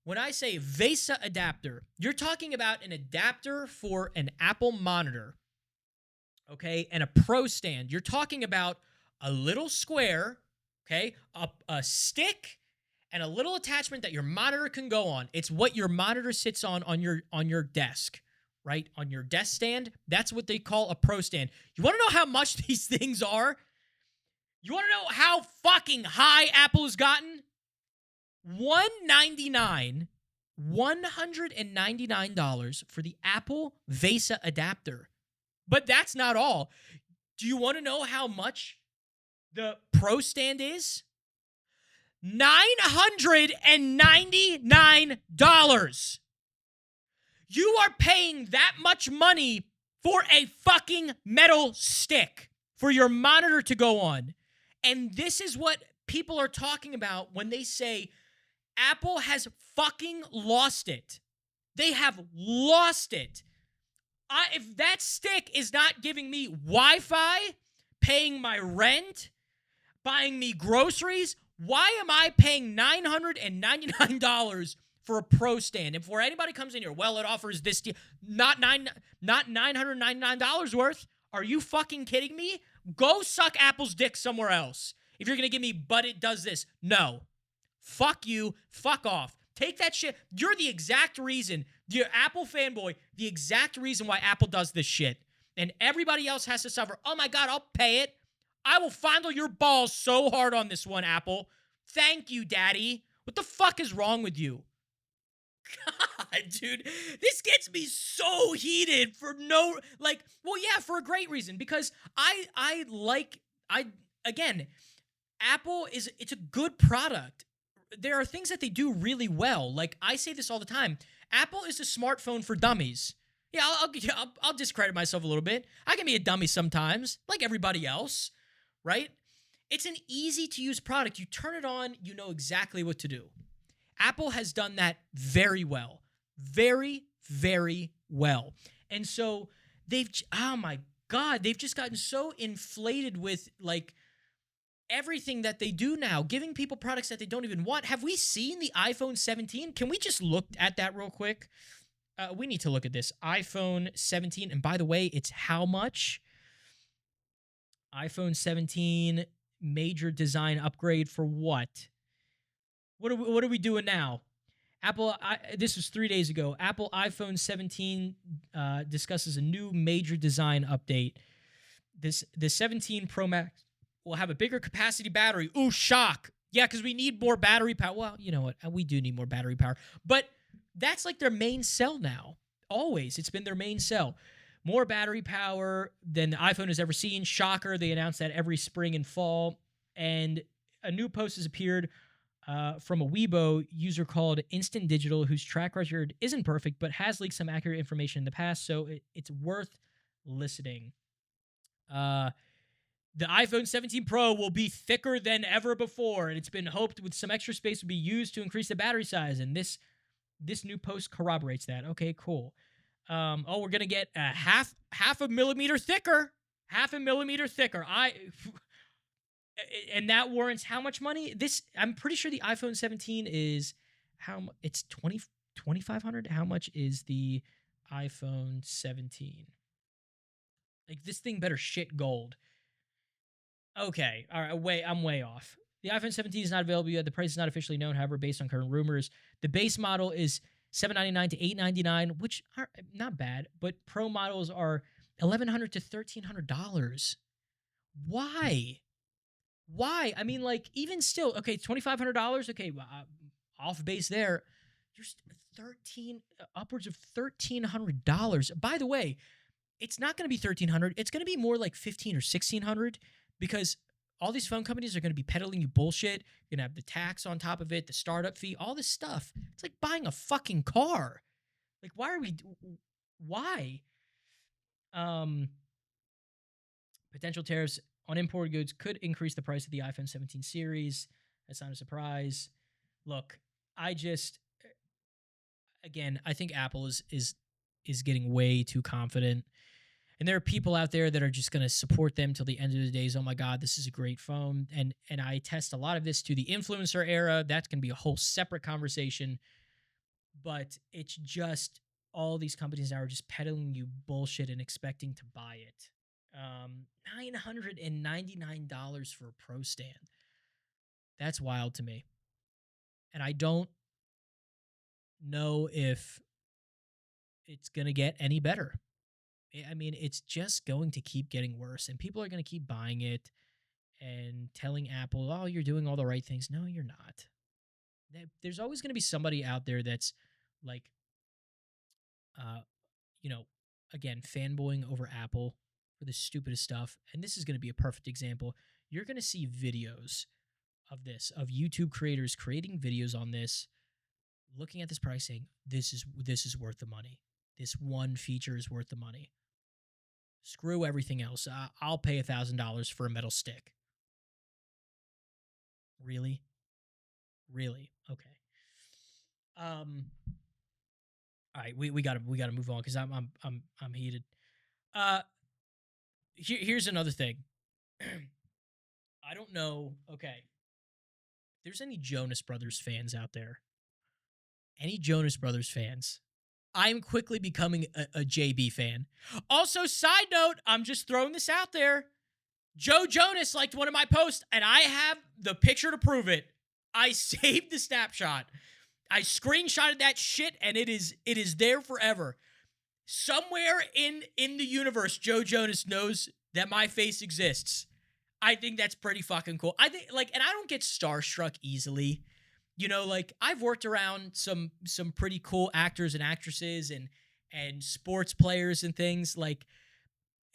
when I say VESA adapter, you're talking about an adapter for an Apple monitor, okay, and a Pro stand. You're talking about a little square, okay, a stick, and a little attachment that your monitor can go on. It's what your monitor sits on your desk, right? On your desk stand. That's what they call a Pro stand. You want to know how much these things are? You want to know how fucking high Apple has gotten? $199 for the Apple VESA adapter. But that's not all. Do you want to know how much the Pro stand is? $999. You are paying that much money for a fucking metal stick for your monitor to go on. And this is what people are talking about when they say Apple has fucking lost it. They have lost it. If that stick is not giving me Wi-Fi, paying my rent, buying me groceries, why am I paying $999 for a Pro stand? And before anybody comes in here, well, it offers this deal. Not $999 worth. Are you fucking kidding me? Go suck Apple's dick somewhere else. If you're going to give me, but it does this. No. Fuck you. Fuck off. Take that shit. You're the exact reason, you're Apple fanboy, the exact reason why Apple does this shit. And everybody else has to suffer. Oh my God, I'll pay it. I will fondle your balls so hard on this one, Apple. Thank you, Daddy. What the fuck is wrong with you? God, dude, this gets me so heated for for a great reason, because again, Apple it's a good product. There are things that they do really well. Like, I say this all the time. Apple is a smartphone for dummies. Yeah, I'll discredit myself a little bit. I can be a dummy sometimes, like everybody else, right? It's an easy-to-use product. You turn it on, you know exactly what to do. Apple has done that very well. Very, very well. And so oh my God, they've just gotten so inflated with, like, everything that they do now, giving people products that they don't even want. Have we seen the iPhone 17? Can we just look at that real quick? We need to look at this. iPhone 17. And by the way, it's how much? iPhone 17 major design upgrade for what? What are we doing now? Apple, this was 3 days ago. Apple iPhone 17 discusses a new major design update. The 17 Pro Max will have a bigger capacity battery. Ooh, shock. Yeah, because we need more battery power. Well, you know what? We do need more battery power. But that's like their main sell now. Always. It's been their main sell. More battery power than the iPhone has ever seen. Shocker. They announce that every spring and fall. And a new post has appeared from a Weibo user called Instant Digital, whose track record isn't perfect, but has leaked some accurate information in the past, so it's worth listening. The iPhone 17 Pro will be thicker than ever before, and it's been hoped with some extra space will be used to increase the battery size, and this new post corroborates that. Okay, cool. We're gonna get a half a millimeter thicker. Half a millimeter thicker. And that warrants how much money? I'm pretty sure the iPhone 17 is it's 2,500. How much is the iPhone 17? Like, this thing better shit gold. Okay, all right, I'm way off. The iPhone 17 is not available yet. The price is not officially known, however, based on current rumors. The base model is $799 to $899, which are not bad, but Pro models are $1,100 to $1,300. Why? Why? I mean, like, even still, okay, $2,500. Okay, off base there. There's upwards of $1,300. By the way, it's not going to be $1,300. It's going to be more like $1,500 or $1,600, because all these phone companies are going to be peddling you bullshit. You're going to have the tax on top of it, the startup fee, all this stuff. It's like buying a fucking car. Like, why? Potential tariffs on imported goods could increase the price of the iPhone 17 series. That's not a surprise. Look, I think Apple is getting way too confident. And there are people out there that are just going to support them till the end of the days. Oh my God, this is a great phone. And I attest a lot of this to the influencer era. That's going to be a whole separate conversation. But it's just all these companies now are just peddling you bullshit and expecting to buy it. $999 for a Pro stand. That's wild to me. And I don't know if it's going to get any better. I mean, it's just going to keep getting worse, and people are going to keep buying it and telling Apple, oh, you're doing all the right things. No, you're not. There's always going to be somebody out there that's like, again, fanboying over Apple for the stupidest stuff. And this is going to be a perfect example. You're going to see videos of this, of YouTube creators creating videos on this, looking at this price saying, this is worth the money. This one feature is worth the money. Screw everything else. I'll pay $1,000 for a metal stick. Really? Really? Okay. All right, we gotta move on because I'm heated. Here's another thing. I don't know. Okay, if there's any Jonas Brothers fans out there, any Jonas Brothers fans, I'm quickly becoming a JB fan. Also, side note, I'm just throwing this out there. Joe Jonas liked one of my posts, and I have the picture to prove it. I saved the snapshot. I screenshotted that shit, and it is there forever. Somewhere in the universe, Joe Jonas knows that my face exists. I think that's pretty fucking cool. I think, like, and I don't get starstruck easily. You know, like, I've worked around some pretty cool actors and actresses and sports players and things. Like,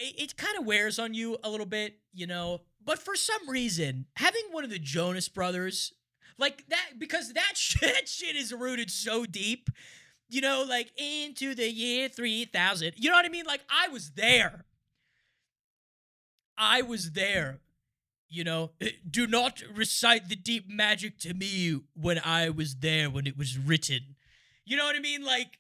it kind of wears on you a little bit, you know. But for some reason, having one of the Jonas Brothers, like that, because that shit is rooted so deep, you know, like into the year 3000. You know what I mean? Like, I was there. You know, do not recite the deep magic to me when I was there when it was written. You know what I mean? Like,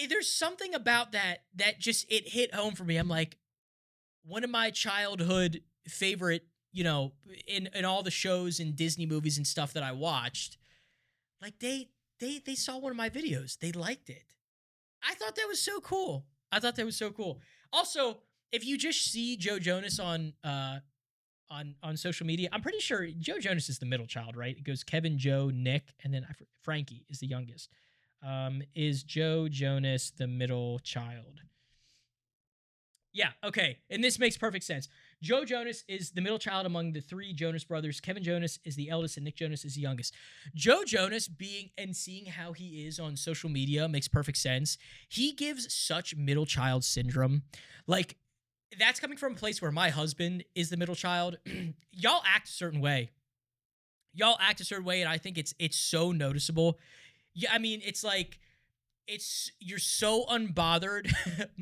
there's something about that just, it hit home for me. I'm like, one of my childhood favorite, you know, in all the shows and Disney movies and stuff that I watched, like, they saw one of my videos. They liked it. I thought that was so cool. Also, if you just see Joe Jonas on social media, I'm pretty sure Joe Jonas is the middle child, right? It goes Kevin, Joe, Nick, and then Frankie is the youngest. Is Joe Jonas the middle child? Yeah, okay. And this makes perfect sense. Joe Jonas is the middle child among the three Jonas brothers. Kevin Jonas is the eldest, and Nick Jonas is the youngest. Joe Jonas being and seeing how he is on social media makes perfect sense. He gives such middle child syndrome. Like, that's coming from a place where my husband is the middle child. Y'all act a certain way. And I think it's so noticeable. Yeah, I mean, it's like, you're so unbothered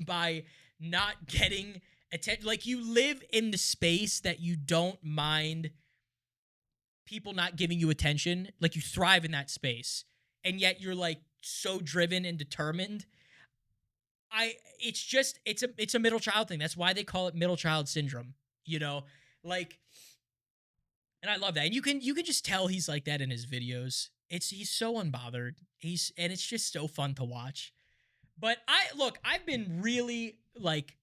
by not getting attention. Like, you live in the space that you don't mind people not giving you attention. Like, you thrive in that space, and yet you're like so driven and determined. It's a middle child thing. That's why they call it middle child syndrome, you know? Like, and I love that. And you can just tell he's like that in his videos. He's so unbothered. And it's just so fun to watch. But I've been really, like,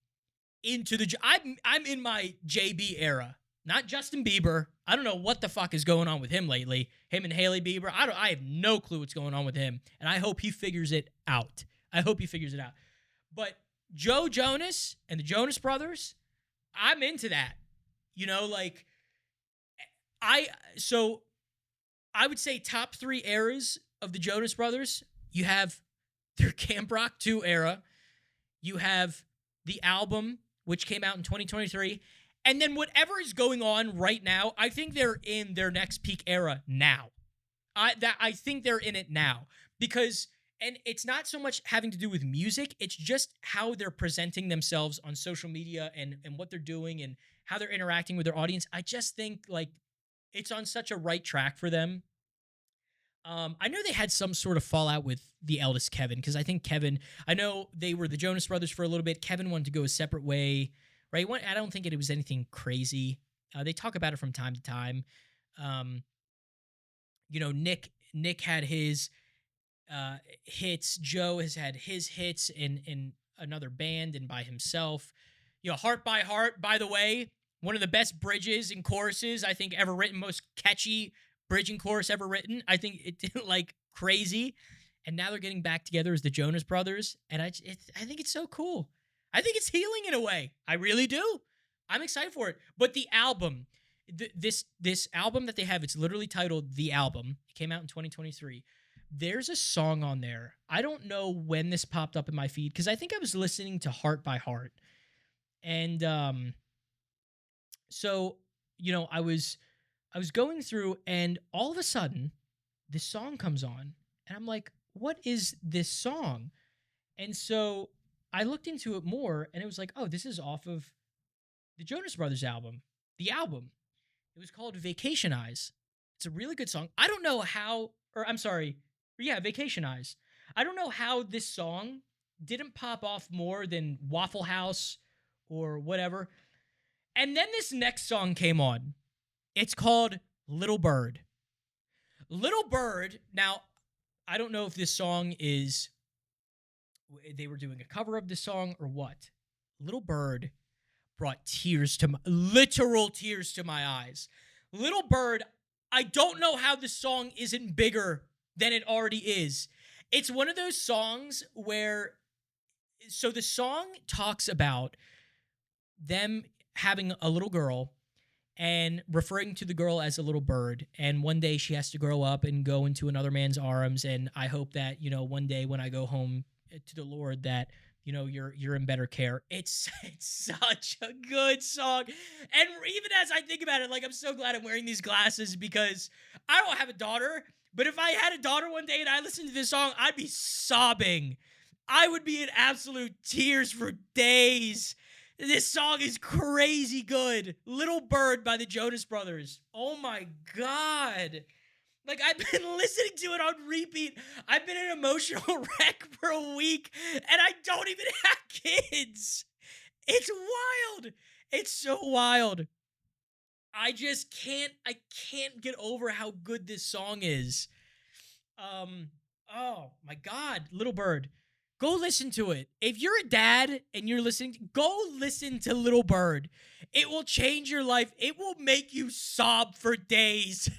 into I'm in my JB era, not Justin Bieber. I don't know what the fuck is going on with him lately. Him and Hailey Bieber. I have no clue what's going on with him, and I hope he figures it out. But Joe Jonas and the Jonas Brothers, I'm into that. You know, like, I would say top 3 eras of the Jonas Brothers. You have their Camp Rock 2 era. You have the album, which came out in 2023. And then whatever is going on right now, I think they're in their next peak era now. I think they're in it now. Because, and it's not so much having to do with music, it's just how they're presenting themselves on social media and what they're doing and how they're interacting with their audience. I just think, like, it's on such a right track for them. I know they had some sort of fallout with the eldest Kevin, because I think I know they were the Jonas Brothers for a little bit. Kevin wanted to go a separate way, right? I don't think it was anything crazy. They talk about it from time to time. You know, Nick had his hits. Joe has had his hits in another band and by himself. You know, Heart by Heart, by the way, one of the best bridges and choruses I think ever written, most catchy bridge and chorus ever written. I think it did, like, crazy. And now they're getting back together as the Jonas Brothers, and I think it's so cool. I think it's healing in a way. I really do. I'm excited for it. But the album, this album that they have, it's literally titled The Album. It came out in 2023. There's a song on there. I don't know when this popped up in my feed because I think I was listening to Heart by Heart. And so, I was going through and all of a sudden this song comes on and I'm like, what is this song? And so I looked into it more and it was like, oh, this is off of the Jonas Brothers album. The album. It was called Vacation Eyes. It's a really good song. I don't know how, or I'm sorry, yeah, Vacation Eyes. I don't know how this song didn't pop off more than Waffle House or whatever. And then this next song came on. It's called Little Bird. Little Bird, now, I don't know if this song is, they were doing a cover of this song or what. Little Bird brought literal tears to my eyes. Little Bird, I don't know how this song isn't bigger than it already is. It's one of those songs where, so the song talks about them having a little girl and referring to the girl as a little bird. And one day she has to grow up and go into another man's arms. And I hope that, one day when I go home to the Lord that, you're in better care. It's such a good song. And even as I think about it, like, I'm so glad I'm wearing these glasses because I don't have a daughter, but if I had a daughter one day and I listened to this song, I'd be sobbing. I would be in absolute tears for days. This song is crazy good. Little Bird by the Jonas Brothers. Oh my God. Like, I've been listening to it on repeat. I've been an emotional wreck for a week, and I don't even have kids. It's wild. It's so wild. I can't get over how good this song is. Oh my God, Little Bird. Go listen to it. If you're a dad and you're listening, go listen to Little Bird. It will change your life. It will make you sob for days.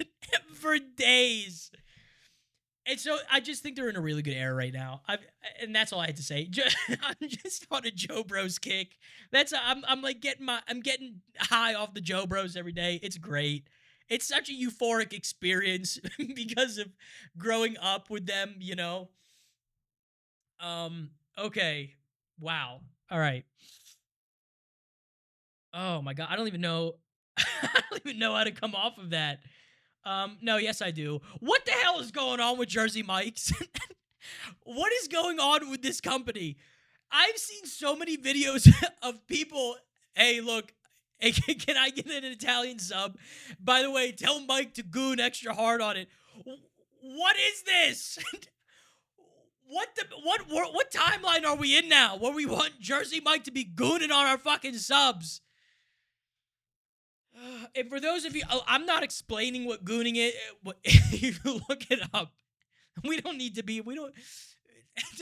For days. And so I just think they're in a really good era right now. And that's all I had to say. I'm just on a Joe Bros kick. I'm getting high off the Joe Bros every day. It's great. It's such a euphoric experience because of growing up with them, Okay. Wow. All right. Oh my God. I don't even know. I don't even know how to come off of that. No, yes, I do. What the hell is going on with Jersey Mike's? What is going on with this company? I've seen so many videos of people. Hey, look. Hey, can I get an Italian sub? By the way, tell Mike to goon extra hard on it. What is this? What timeline are we in now where we want Jersey Mike to be gooning on our fucking subs? And for those of you, I'm not explaining what gooning is. You look it up. We don't.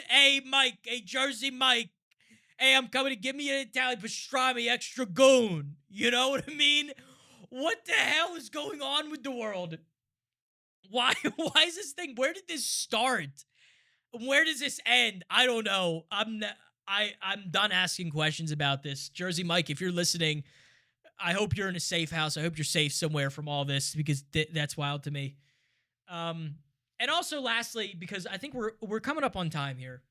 Hey, Mike. Hey, Jersey Mike. Hey, I'm coming to give me an Italian pastrami extra goon. You know what I mean? What the hell is going on with the world? Why is this thing? Where did this start? Where does this end? I don't know. I'm done asking questions about this. Jersey Mike, if you're listening, I hope you're in a safe house. I hope you're safe somewhere from all this because that's wild to me. And also, lastly, because I think we're coming up on time here.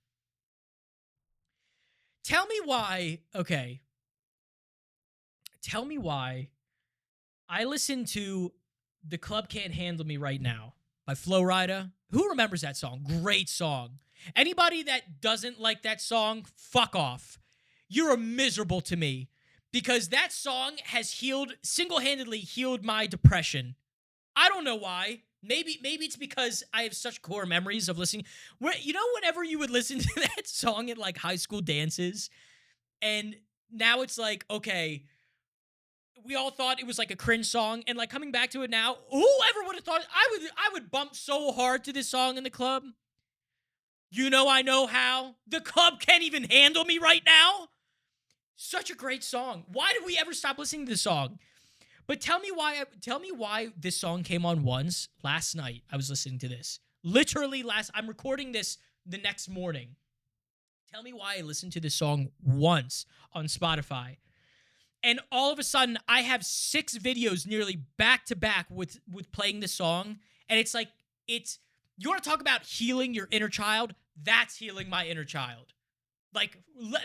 Tell me why I listen to The Club Can't Handle Me Right Now by Flo Rida. Who remembers that song? Great song. Anybody that doesn't like that song, fuck off. You're miserable to me because that song has single-handedly healed my depression. I don't know why. Maybe it's because I have such core memories of listening. Whenever you would listen to that song at like high school dances, and now it's like, okay, we all thought it was like a cringe song, and like coming back to it now, whoever would have thought I would bump so hard to this song in the club. I know how. The club can't even handle me right now. Such a great song. Why did we ever stop listening to this song? But tell me why this song came on once. Last night, I was listening to this. Literally I'm recording this the next morning. Tell me why I listened to this song once on Spotify. And all of a sudden, I have 6 videos nearly back to back with playing this song. And it's like, You want to talk about healing your inner child? That's healing my inner child. Like,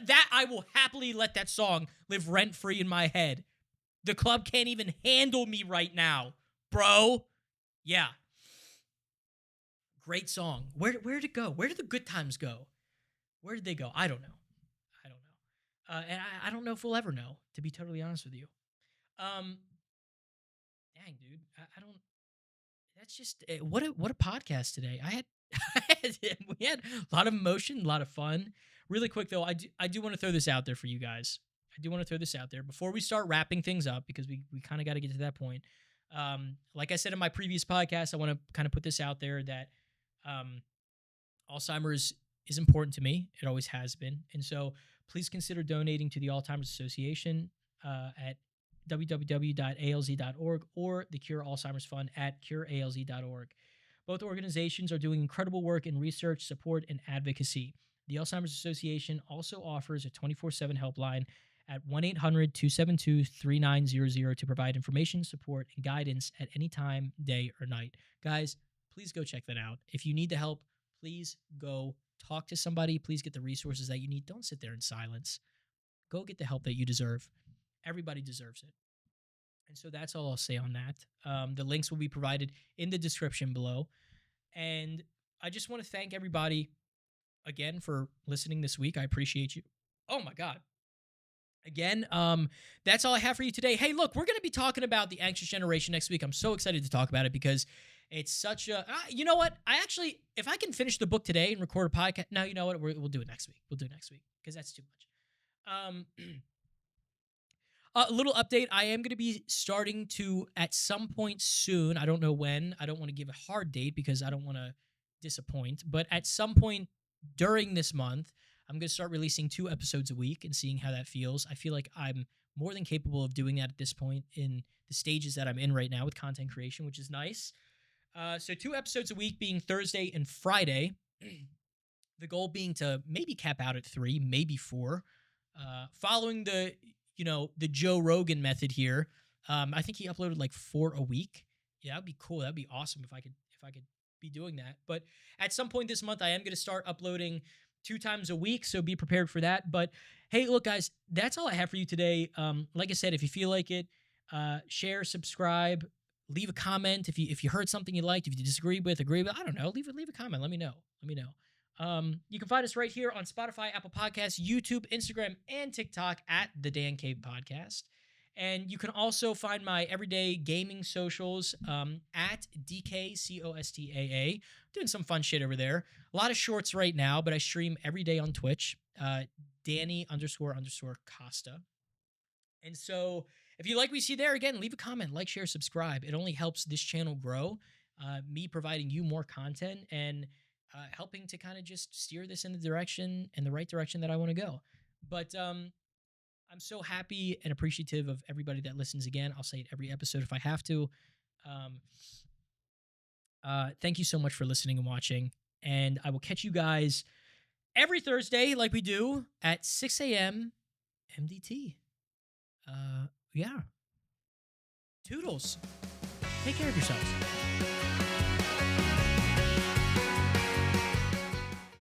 that, I will happily let that song live rent-free in my head. The club can't even handle me right now, bro. Yeah. Great song. Where did it go? Where did the good times go? Where did they go? I don't know. I don't know. And I don't know if we'll ever know, to be totally honest with you. Um, Dang, dude. I don't. That's just what a podcast today. We had a lot of emotion, a lot of fun. Really quick though, I do want to throw this out there for you guys. I do want to throw this out there before we start wrapping things up because we kind of got to get to that point. Like I said in my previous podcast, I want to kind of put this out there that um, Alzheimer's is important to me. It always has been, and so please consider donating to the Alzheimer's Association at www.alz.org or the Cure Alzheimer's Fund at curealz.org. Both organizations are doing incredible work in research, support, and advocacy. The Alzheimer's Association also offers a 24/7 helpline at 1-800-272-3900 to provide information, support, and guidance at any time, day, or night. Guys, please go check that out. If you need the help, please go talk to somebody. Please get the resources that you need. Don't sit there in silence. Go get the help that you deserve. Everybody deserves it. And so that's all I'll say on that. The links will be provided in the description below. And I just want to thank everybody again for listening this week. I appreciate you. Oh my God. Again, that's all I have for you today. Hey, look, we're going to be talking about the anxious generation next week. I'm so excited to talk about it because it's such a, you know what? I actually, if I can finish the book today and record a podcast, no, you know what? We'll do it next week. We'll do it next week because that's too much. A little update. I am going to be starting to, at some point soon, I don't know when, I don't want to give a hard date because I don't want to disappoint, but at some point during this month, I'm going to start releasing 2 episodes a week and seeing how that feels. I feel like I'm more than capable of doing that at this point in the stages that I'm in right now with content creation, which is nice. So 2 episodes a week being Thursday and Friday. The goal being to maybe cap out at 3, maybe 4. Following the Joe Rogan method here. I think he uploaded like 4 a week. Yeah, that'd be cool. That'd be awesome if I could be doing that. But at some point this month, I am going to start uploading 2 times a week, so be prepared for that. But hey, look, guys, that's all I have for you today. Like I said, if you feel like it, share, subscribe, leave a comment. If you heard something you liked, if you disagree with, agree with, I don't know, leave a comment. Let me know. You can find us right here on Spotify, Apple Podcasts, YouTube, Instagram, and TikTok at The Dan Cave Podcast. And you can also find my everyday gaming socials at DKCOSTAA. Doing some fun shit over there. A lot of shorts right now, but I stream every day on Twitch, Danny__Costa. And so if you like what you see there, again, leave a comment, like, share, subscribe. It only helps this channel grow, me providing you more content and helping to kind of just steer this in the right direction that I want to go. But I'm so happy and appreciative of everybody that listens again. I'll say it every episode if I have to. Thank you so much for listening and watching. And I will catch you guys every Thursday like we do at 6 a.m. MDT. Yeah. Toodles. Take care of yourselves.